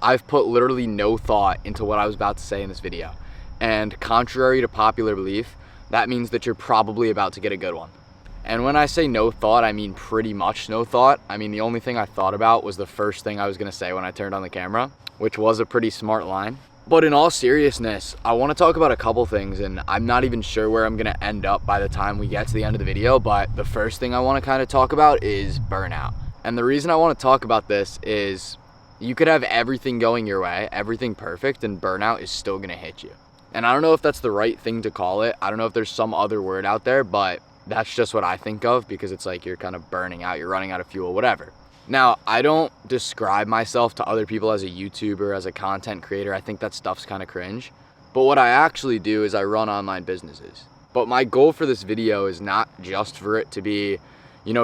I've put literally no thought into what I was about to say in this video. And contrary to popular belief, that means that you're probably about to get a good one. And when I say no thought, I mean pretty much no thought. I mean, the only thing I thought about was the first thing I was gonna say when I turned on the camera, which was a pretty smart line. But in all seriousness, I wanna talk about a couple things, and I'm not even sure where I'm gonna end up by the time we get to the end of the video, but the first thing I wanna kind of talk about is burnout. And the reason I wanna talk about this is you could have everything going your way, everything perfect, and burnout is still gonna hit you. And I don't know if that's the right thing to call it. I don't know if there's some other word out there, but that's just what I think of, because it's like you're kind of burning out, you're running out of fuel, whatever. Now, I don't describe myself to other people as a YouTuber, as a content creator. I think that stuff's kind of cringe. But what I actually do is I run online businesses. But my goal for this video is not just for it to be,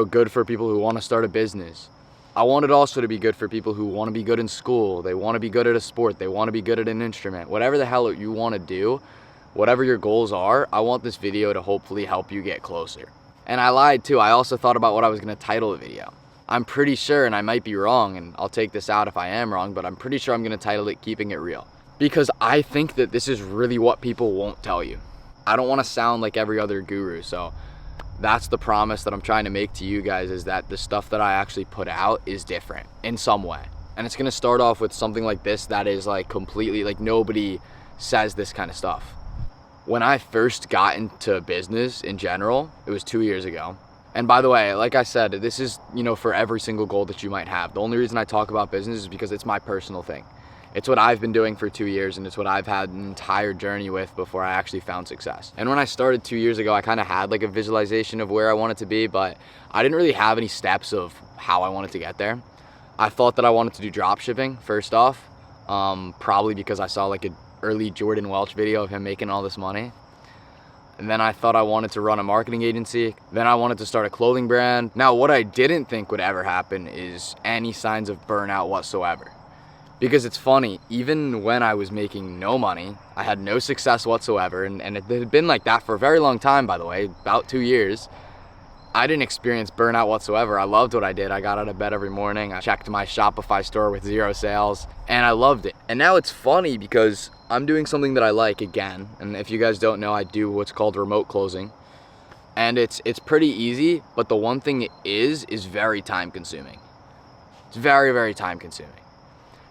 good for people who want to start a business. I want it also to be good for people who want to be good in school. They want to be good at a sport. They want to be good at an instrument. Whatever the hell you want to do, whatever your goals are, I want this video to hopefully help you get closer. And I lied too. I also thought about what I was going to title the video. I'm pretty sure, and I might be wrong, and I'll take this out if I am wrong, but I'm pretty sure I'm going to title it Keeping It Real. Because I think that this is really what people won't tell you. I don't want to sound like every other guru, so that's the promise that I'm trying to make to you guys, is that the stuff that I actually put out is different in some way. And it's going to start off with something like this that is like completely, like nobody says this kind of stuff. When I first got into business in general, it was 2 years ago. And by the way, like I said, this is, for every single goal that you might have. The only reason I talk about business is because it's my personal thing. It's what I've been doing for 2 years, and it's what I've had an entire journey with before I actually found success. And when I started 2 years ago, I kind of had like a visualization of where I wanted to be, but I didn't really have any steps of how I wanted to get there. I thought that I wanted to do drop shipping first off, probably because I saw like an early Jordan Welch video of him making all this money. And then I thought I wanted to run a marketing agency. Then I wanted to start a clothing brand. Now, what I didn't think would ever happen is any signs of burnout whatsoever. Because it's funny, even when I was making no money, I had no success whatsoever, and it had been like that for a very long time, by the way, about 2 years. I didn't experience burnout whatsoever. I loved what I did. I got out of bed every morning. I checked my Shopify store with 0 sales, and I loved it. And now it's funny because I'm doing something that I like again. And if you guys don't know, I do what's called remote closing. And it's pretty easy, but the one thing it is very time consuming. It's very, very time consuming.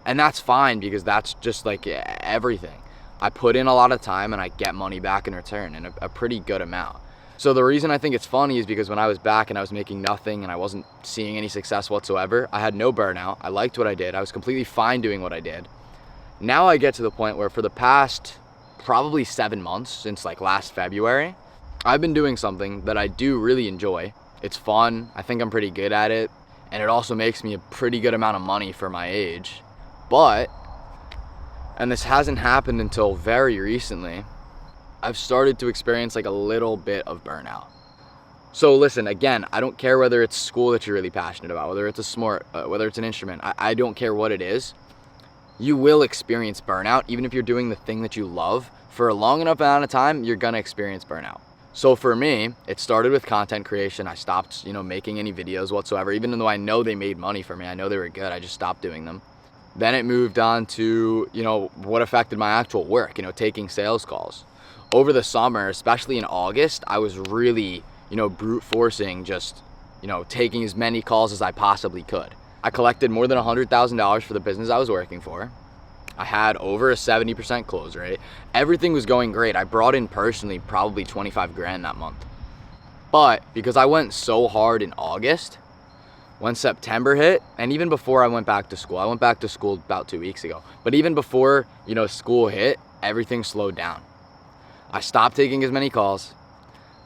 And that's fine, because that's just like everything. I put in a lot of time and I get money back in return, and a pretty good amount. So the reason I think it's funny is because when I was back and I was making nothing and I wasn't seeing any success whatsoever, I had no burnout. I liked what I did. I was completely fine doing what I did. Now I get to the point where for the past probably 7 months, since like last February, I've been doing something that I do really enjoy. It's fun. I think I'm pretty good at it. And it also makes me a pretty good amount of money for my age. But, and this hasn't happened until very recently, I've started to experience like a little bit of burnout. So listen, again, I don't care whether it's school that you're really passionate about, whether it's a sport, whether it's an instrument, I don't care what it is. You will experience burnout. Even if you're doing the thing that you love for a long enough amount of time, you're gonna experience burnout. So for me, it started with content creation. I stopped, making any videos whatsoever, even though I know they made money for me. I know they were good. I just stopped doing them. Then it moved on to, what affected my actual work, taking sales calls. Over the summer, especially in August, I was really, brute forcing, just, taking as many calls as I possibly could. I collected more than $100,000 for the business I was working for. I had over a 70% close rate. Everything was going great. I brought in personally probably 25 grand that month. But because I went so hard in August, when September hit, and even before I went back to school about 2 weeks ago, but even before, school hit, everything slowed down. I stopped taking as many calls.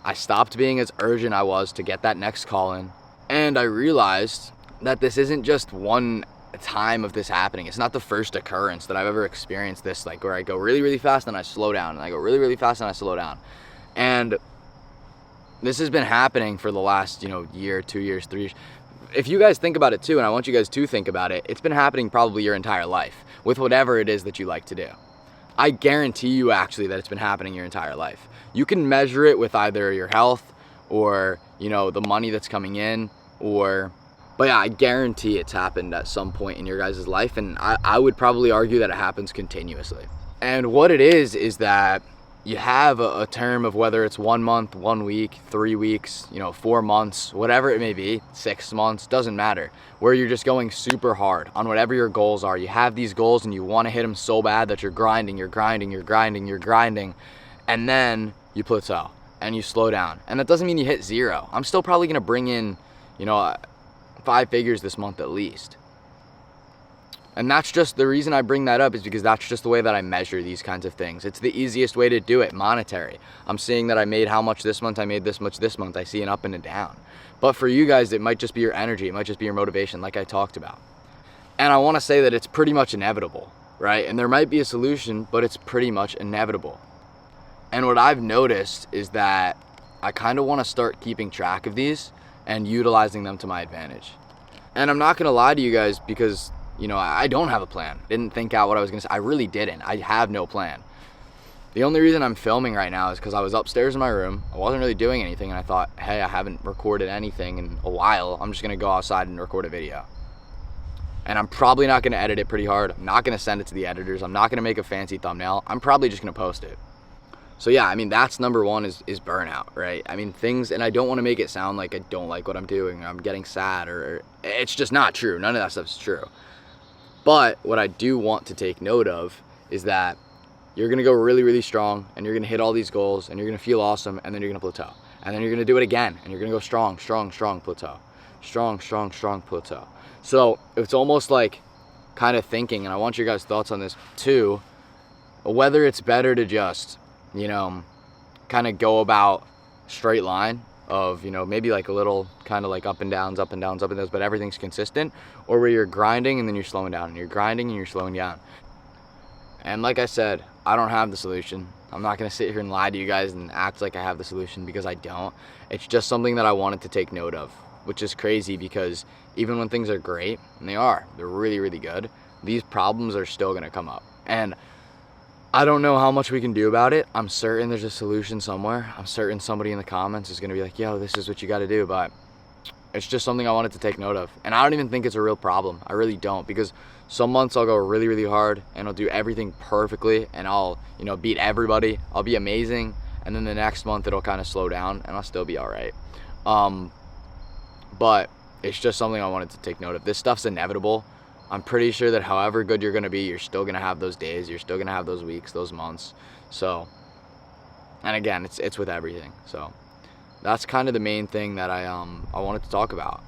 I stopped being as urgent I was to get that next call in. And I realized that this isn't just one time of this happening. It's not the first occurrence that I've ever experienced this, like where I go really, really fast and I slow down, and I go really, really fast and I slow down. And this has been happening for the last, year, 2 years, 3 years. If you guys think about it too, and I want you guys to think about it, it's been happening probably your entire life with whatever it is that you like to do. I guarantee you actually that it's been happening your entire life. You can measure it with either your health or, the money that's coming in, or But yeah, I guarantee it's happened at some point in your guys' life, and I would probably argue that it happens continuously. And what it is that you have a term of whether it's 1 month, 1 week, 3 weeks, 4 months, whatever it may be, 6 months, doesn't matter, where you're just going super hard on whatever your goals are. You have these goals and you want to hit them so bad that you're grinding, and then you plateau and you slow down. And that doesn't mean you hit zero. I'm still probably going to bring in, 5 figures this month at least. And that's just the reason I bring that up, is because that's just the way that I measure these kinds of things. It's the easiest way to do it, monetary. I'm seeing that I made how much this month, I made this much this month. I see an up and a down. But for you guys, it might just be your energy. It might just be your motivation, like I talked about. And I want to say that it's pretty much inevitable, right? And there might be a solution, but it's pretty much inevitable. And what I've noticed is that I kind of want to start keeping track of these and utilizing them to my advantage. And I'm not going to lie to you guys, because I don't have a plan. Didn't think out what I was going to say. I really didn't. I have no plan. The only reason I'm filming right now is because I was upstairs in my room. I wasn't really doing anything, and I thought, hey, I haven't recorded anything in a while. I'm just going to go outside and record a video. And I'm probably not going to edit it pretty hard. I'm not going to send it to the editors. I'm not going to make a fancy thumbnail. I'm probably just going to post it. So yeah, that's number one is burnout, right? Things, and I don't want to make it sound like I don't like what I'm doing, or I'm getting sad, or it's just not true. None of that stuff is true. But what I do want to take note of is that you're going to go really, really strong, and you're going to hit all these goals, and you're going to feel awesome, and then you're going to plateau. And then you're going to do it again, and you're going to go strong, plateau. Strong, plateau. So it's almost like kind of thinking, and I want your guys' thoughts on this too, whether it's better to just, kind of go about straight line of, maybe like a little kind of like up and downs, but everything's consistent, or where you're grinding and then you're slowing down, and you're grinding and you're slowing down. And like I said, I don't have the solution. I'm not going to sit here and lie to you guys and act like I have the solution, because I don't. It's just something that I wanted to take note of, which is crazy, because even when things are great, and they're really, really good, these problems are still going to come up. And I don't know how much we can do about it. I'm certain there's a solution somewhere. I'm certain somebody in the comments is going to be like, yo, this is what you got to do. But it's just something I wanted to take note of. And I don't even think it's a real problem. I really don't, because some months I'll go really, really hard and I'll do everything perfectly, and I'll, beat everybody. I'll be amazing. And then the next month it'll kind of slow down and I'll still be all right. But it's just something I wanted to take note of. This stuff's inevitable. I'm pretty sure that however good you're going to be, you're still going to have those days. You're still going to have those weeks, those months. So, and again, it's with everything. So that's kind of the main thing that I wanted to talk about.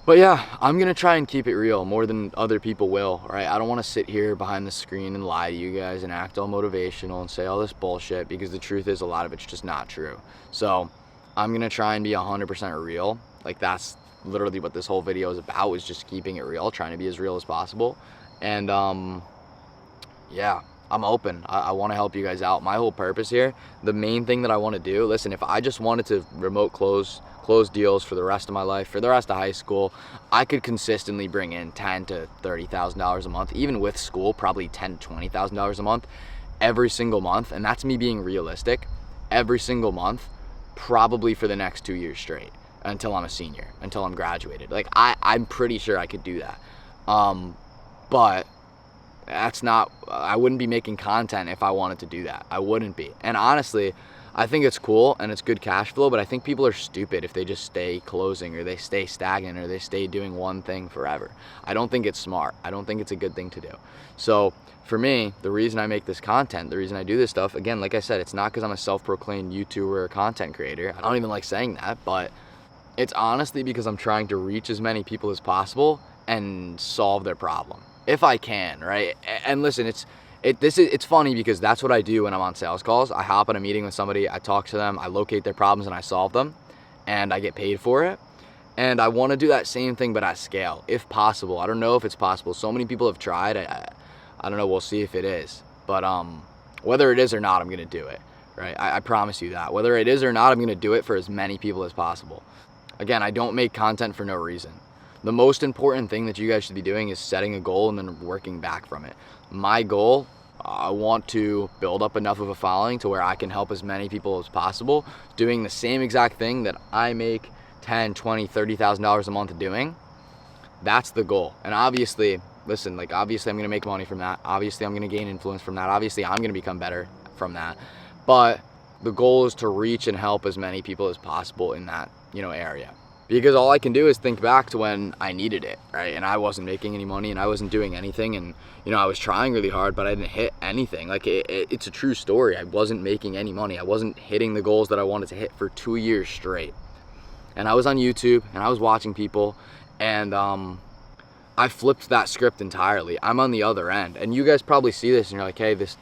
But yeah, I'm going to try and keep it real more than other people will, right? I don't want to sit here behind the screen and lie to you guys and act all motivational and say all this bullshit, because the truth is a lot of it's just not true. So I'm going to try and be 100% real. Like, that's literally what this whole video is about, is just keeping it real, trying to be as real as possible. And yeah, I'm open. I want to help you guys out. My whole purpose here, the main thing that I want to do, listen, if I just wanted to remote close deals for the rest of my life, for the rest of high school, I could consistently bring in $10,000 to $30,000 a month, even with school, probably $10,000 to $20,000 a month, every single month. And that's me being realistic. Every single month, probably for the next 2 years straight, until I'm a senior, until I'm graduated. Like, I'm pretty sure I could do that. But that's not, I wouldn't be making content if I wanted to do that. I wouldn't be. And honestly, I think it's cool and it's good cash flow, but I think people are stupid if they just stay closing, or they stay stagnant, or they stay doing one thing forever. I don't think it's smart. I don't think it's a good thing to do. So for me, the reason I make this content, the reason I do this stuff, again, like I said, it's not because I'm a self-proclaimed YouTuber or content creator. I don't even like saying that, but it's honestly because I'm trying to reach as many people as possible and solve their problem, if I can, right? And listen, it's funny, because that's what I do when I'm on sales calls. I hop on a meeting with somebody, I talk to them, I locate their problems, and I solve them, and I get paid for it. And I want to do that same thing, but at scale, if possible. I don't know if it's possible. So many people have tried. I don't know. We'll see if it is. But whether it is or not, I'm going to do it, right? I promise you that. Whether it is or not, I'm going to do it for as many people as possible. Again, I don't make content for no reason. The most important thing that you guys should be doing is setting a goal and then working back from it. My goal, I want to build up enough of a following to where I can help as many people as possible doing the same exact thing that I make $10,000, $20,000, $30,000 a month doing, That's the goal. And obviously, listen, like obviously I'm gonna make money from that. Obviously I'm gonna gain influence from that. Obviously I'm gonna become better from that. But the goal is to reach and help as many people as possible in that, area. Because all I can do is think back to when I needed it, right? And I wasn't making any money and I wasn't doing anything, and I was trying really hard, but I didn't hit anything. Like it's a true story. I wasn't making any money. I wasn't hitting the goals that I wanted to hit for 2 years straight. And I was on YouTube and I was watching people, and I flipped that script entirely. I'm on the other end, and you guys probably see this and you're like, hey, this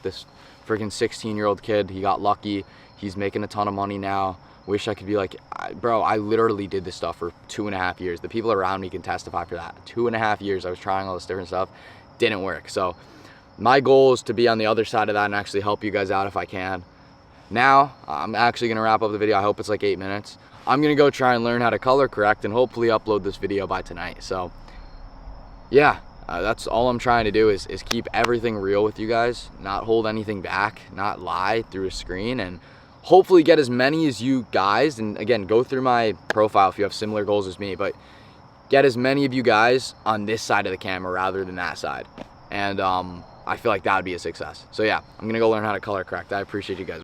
freaking 16-year-old kid, he got lucky. He's making a ton of money now. Wish I could be like, bro, I literally did this stuff for 2.5 years. The people around me can testify for that. 2.5 years I was trying all this different stuff. Didn't work. So my goal is to be on the other side of that and actually help you guys out if I can. Now, I'm actually going to wrap up the video. I hope it's like 8 minutes. I'm going to go try and learn how to color correct and hopefully upload this video by tonight. So yeah, that's all I'm trying to do is keep everything real with you guys, not hold anything back, not lie through a screen, and hopefully get as many as you guys, and again, go through my profile if you have similar goals as me, but get as many of you guys on this side of the camera rather than that side. And I feel like that would be a success. So yeah, I'm gonna go learn how to color correct. I appreciate you guys.